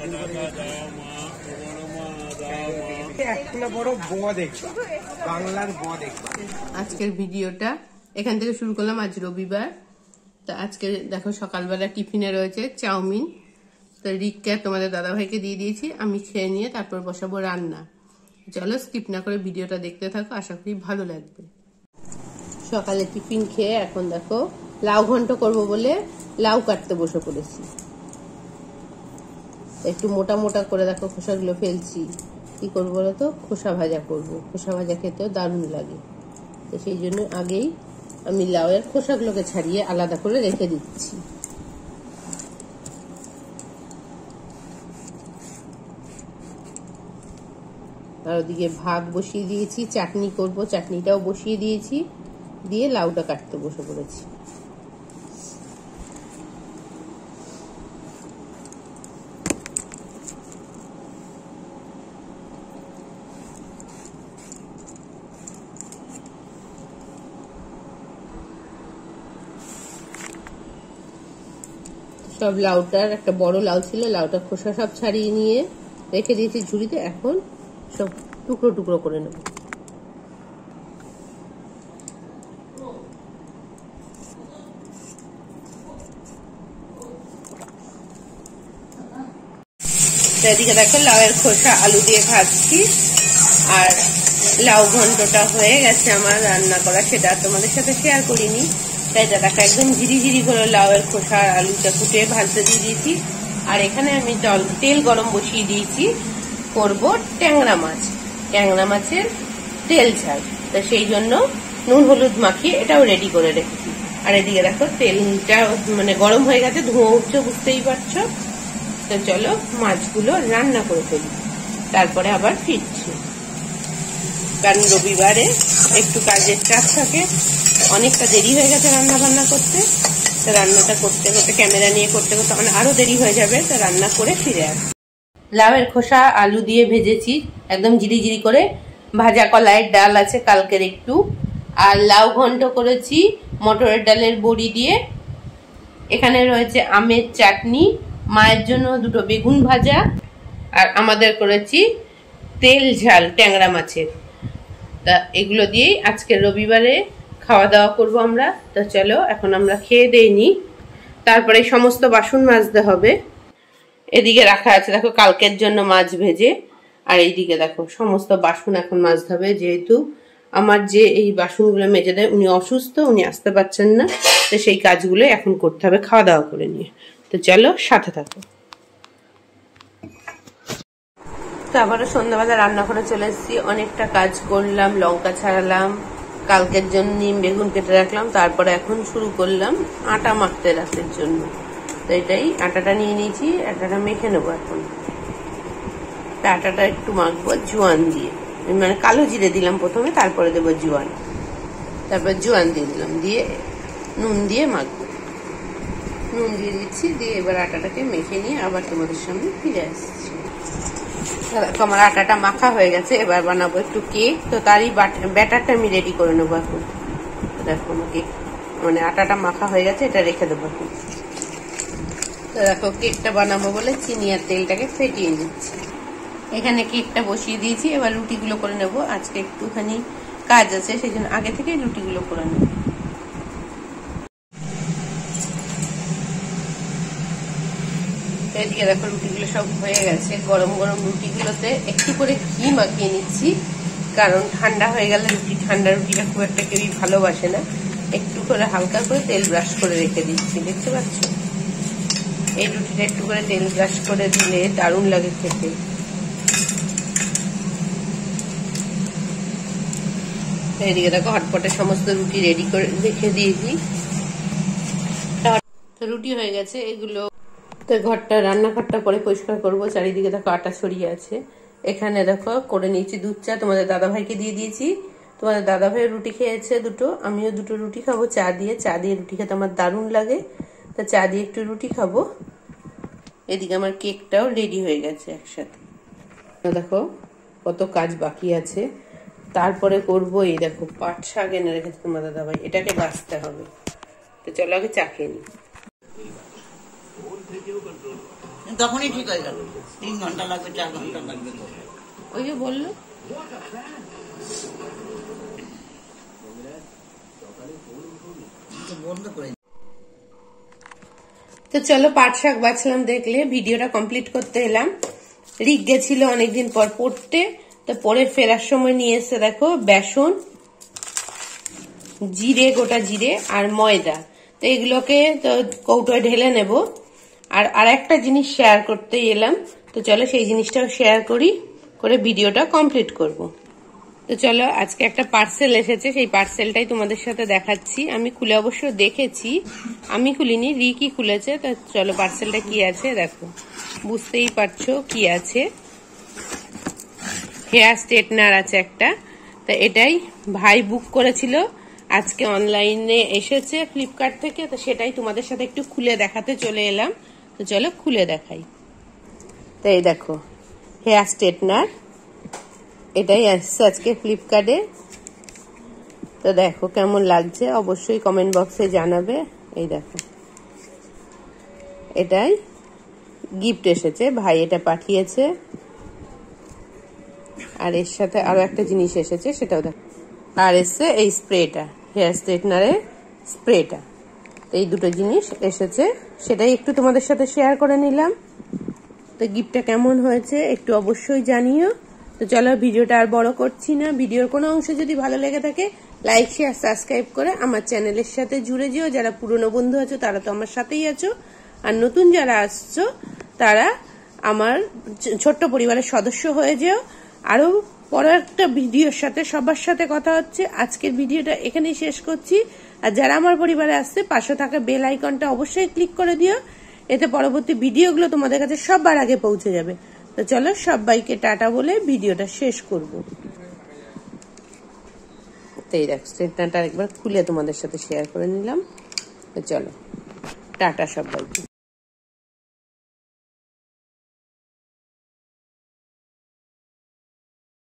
একটা বড় ব দেখবা, বাংলার ব দেখবা। আজকের ভিডিওটা এখান থেকে শুরু করলাম। আজ রবিবার, তা আজকে দেখো সকালবেলা টিফিনে রয়েছে চাউমিন। তো রিককে তোমাদের দাদাভাইকে দিয়ে দিয়েছি, আমি খেয়ে নিয়ে তারপর বসাবো রান্না। চলো স্কিপ না করে ভিডিওটা দেখতে থাকো, আশা করি ভালো লাগবে। সকালে টিফিন খেয়ে এখন দেখো লাউ ঘন্ট করব বলে লাউ কাটতে বসে পড়েছি। একটু মোটা মোটা করে দেখো খোসাগুলো ফেলছি। কি করবো বলো তো, খোসা ভাজা করব। খোসা ভাজা খেতেও দারুণ লাগে, তো সেই জন্য আগেই আমি লাউয়ের খোসাগুলোকে ছাড়িয়ে আলাদা করে রেখে দিচ্ছি। আর ওদিকে ভাত বসিয়ে দিয়েছি, চাটনি করব, চাটনিটাও বসিয়ে দিয়েছি, দিয়ে লাউটা কাটতে বসে পড়েছি। সব লাউটার একটা বড় লাউ ছিল, লাউটা খোসা সব ছাড়িয়ে নিয়ে রেখে দিয়েছি ঝুড়িতে। এখন সব টুকরো টুকরো করে নেব। এদিকে দেখো লাউয়ের খোসা আলু দিয়ে ভাজছি, আর লাউ ঘন্টটা হয়ে গেছে আমার রান্না করা, সেটা তোমাদের সাথে শেয়ার করিনি। তাই দেখো একদম ঝিরি ঝিরি করে লাউয়ের খোসা আর আলুটা ফুটে ভাজতে দিয়ে দিয়েছি। আর এখানে আমি তেল গরম বসিয়ে দিয়েছি, করব ট্যাংরা মাছ। ট্যাংরা মাছের তেল ঝাল, তো সেই জন্য নুন হলুদ মাখিয়ে এটাও রেডি করে রেখেছি। আর এদিকে দেখো তেলটা মানে গরম হয়ে গেছে, ধোঁয়া উঠছে বুঝতেই পারছো। তো চলো মাছগুলো রান্না করে ফেলি, তারপরে আবার ফিরছি। কারণ রবিবারে একটু কাজের চাপ থাকে, অনেকটা দেরি হয়ে গেছে রান্না বান্না করতে। তো রান্নাটা করতে করতে ক্যামেরা নিয়ে করতে করতে আরো দেরি হয়ে যাবে, তো রান্না করে ফিরে আসি। লাউয়ের খোসা আলু দিয়ে ভেজেছি একদম ঝিরি ঝিরি করে। ভাজা কলাইয়ের ডাল আছে কালকের একটু, আর লাউ ঘন্ট করেছি মটরের ডালের বড়ি দিয়ে। এখানে রয়েছে আমের চাটনি, মায়ের জন্য দুটো বেগুন ভাজা, আর আমাদের করেছি তেল ঝাল ট্যাংরা মাছের। তা এগুলো দিয়েই আজকে রবিবারে খাওয়া দাওয়া করব আমরা। তো চলো এখন আমরা খেয়ে দেইনি, তারপরে সমস্ত বাসন মাজতে হবে। এদিকে রাখা আছে দেখো কালকের জন্য মাছ ভেজে, আর এইদিকে দেখো সমস্ত বাসন এখন মাজতে হবে। যেহেতু আমার যে এই বাসনগুলো মেজে দেয় উনি অসুস্থ, উনি আসতে পারছেন না, তো সেই কাজগুলো এখন করতে হবে খাওয়া দাওয়া করে নিয়ে। তো চলো সাথে থাকো। তো আবারও সন্ধ্যাবেলা রান্না করে চলে এসেছি, অনেকটা কাজ করলাম, লঙ্কা ছাড়ালাম, কালকের জন্য নিম বেগুন কেটে রাখলাম, তারপরে এখন শুরু করলাম আটা মাখতে রাতের জন্য। তো এটাই আটাটা নিয়ে নিয়েছি, আটাটা মেখে নেবো এখন। আটাটা একটু মাখবো জোয়ান দিয়ে, মানে কালো জিরে দিলাম প্রথমে, তারপরে দেবো জোয়ান, তারপর জোয়ান দিয়ে দিলাম, দিয়ে নুন দিয়ে মাখবো। নুন দিয়ে দিচ্ছি, দিয়ে এবার আটাটাকে মেখে নিয়ে আবার তোমাদের সামনে ফিরে আসছি। আমার আটাটা মাখা হয়ে গেছে, এবার বানাবো একটু কেক। তো তারই ব্যাটারটা আমি রেডি করে নেবো এখন। দেখো আমাকে মানে আটাটা মাখা হয়ে গেছে, এটা রেখে দেবো এখন। তো দেখো কেকটা বানাবো বলে চিনি আর তেলটাকে ফেটিয়ে নিচ্ছি। এখানে কেকটা বসিয়ে দিয়েছি, এবার রুটিগুলো করে নেবো। আজকে একটুখানি কাজ আছে, সেই জন্য আগে থেকে রুটিগুলো করে নেবো। এদিকে দেখো রুটিগুলো সব হয়ে গেছে। গরম গরম রুটিগুলোতে একটু করে ঘি মাখিয়ে নিচ্ছি, কারণ ঠান্ডা হয়ে গেলে ঠান্ডা রুটিটা খুব একটা কেউই ভালোবাসে না। একটু করে হালকা করে তেল ব্রাশ করে রেখে দিচ্ছি, দেখতে পাচ্ছ। এই রুটিটা একটু করে তেল ব্রাশ করে দিলে দারুণ লাগে খেতে। এদিকে দেখো হটপটে সমস্ত রুটি রেডি করে রেখে দিয়েছি। তো রুটি হয়ে গেছে এগুলো। তো ঘরটা রান্নাঘরটা পরে পরিষ্কার করবো। চারিদিকে দেখো আটা ছড়িয়ে আছে। এখানে দেখো করে নিয়েছি দুধ চা, তোমাদের দাদাভাইকে দিয়ে দিয়েছি। তোমাদের দাদাভাই রুটি খেয়েছে দুটো, আমিও দুটো রুটি খাবো চা দিয়ে। চা দিয়ে রুটি খেতে আমার দারুণ লাগে, তা চা দিয়ে একটু রুটি খাবো। এদিকে আমার কেকটাও রেডি হয়ে গেছে একসাথে। দেখো কত কাজ বাকি আছে, তারপরে করবো। এই দেখো পাট শাক এনে রেখেছে তোমাদের দাদাভাই, এটাকে বাছতে হবে। তো চলো আগে চা খেয়ে নি। তখনই ঠিক হয়ে গেল। 3 ঘন্টা লাগবে, 4 ঘন্টা লাগবে। ওই যে বললো বন্ধ করে। তো চলো পাট শাক বাছলাম, দেখলে ভিডিওটা কমপ্লিট করতে এলাম। রিক গেছিল অনেকদিন পর পড়তে, তো পরে ফেরার সময় নিয়ে এসে দেখো বেসন, জিরে, গোটা জিরে আর ময়দা। তো এগুলোকে তো কৌটোয় ঢেলে নেব। আর একটা জিনিস শেয়ার করতে এলাম, তো চলো সেই জিনিসটাও শেয়ার করি, করে ভিডিওটা কমপ্লিট করব। তো চলো আজকে একটা পার্সেল এসেছে, সেই পার্সেলটাই তোমাদের সাথে দেখাচ্ছি। আমি খুলে অবশ্য দেখেছি, আমি খুলিনি, রিকই খুলেছে। তো চলো পার্সেলটা কি আছে দেখো, বুঝতেই পারছো কি আছে। হেয়ার স্ট্রেটনার আছে একটা, তো এটাই ভাই বুক করেছিল, আজকে অনলাইনে এসেছে ফ্লিপকার্ট থেকে। তো সেটাই তোমাদের সাথে একটু খুলে দেখাতে চলে এলাম। তো চলো খুলে দেখাই। তো এই দেখো হেয়ার স্ট্রেটনার, এটাই আসছে আজকে ফ্লিপকার্টে। তো দেখো কেমন লাগছে অবশ্যই কমেন্ট বক্সে জানাবে। এই দেখো এটাই গিফট এসেছে, ভাই এটা পাঠিয়েছে। আর এর সাথে আরো একটা জিনিস এসেছে, সেটাও দেখো। আর এসছে এই স্প্রেটা, হেয়ার স্ট্রেটনারের স্প্রেটা। এই দুটো জিনিস এসেছে, সেটাই একটু তোমাদের সাথে শেয়ার করে নিলাম। তো গিফটটা কেমন হয়েছে একটু অবশ্যই জানিও। তো চলো ভিডিওটা আর বড় করছি না। ভিডিওর কোনো অংশ যদি ভালো লেগে থাকে লাইক, শেয়ার, সাবস্ক্রাইব করে আমার চ্যানেলের সাথে জুড়ে যেও। যারা পুরনো বন্ধু আছো তারা তো আমার সাথেই আছো, আর নতুন যারা আসছো তারা আমার ছোট্ট পরিবারের সদস্য হয়ে যেও। আরো পরের একটা ভিডিওর সাথে সবার সাথে কথা হচ্ছে। আজকের ভিডিওটা এখানেই শেষ করছি। আর যারা আমার পরিবারে আসছে পাশে থাকা বেল আইকনটা অবশ্যই ক্লিক করে দিও, এতে পরবর্তী ভিডিওগুলো তোমাদের কাছে সবার আগে পৌঁছে যাবে। তো চলো সবাইকে টাটা বলে ভিডিওটা শেষ করবো। তো এই দেখ স্ট্রেটনারটা একবার খুলে তোমাদের সাথে শেয়ার করে নিলাম। তো চলো টাটা সবাইকে।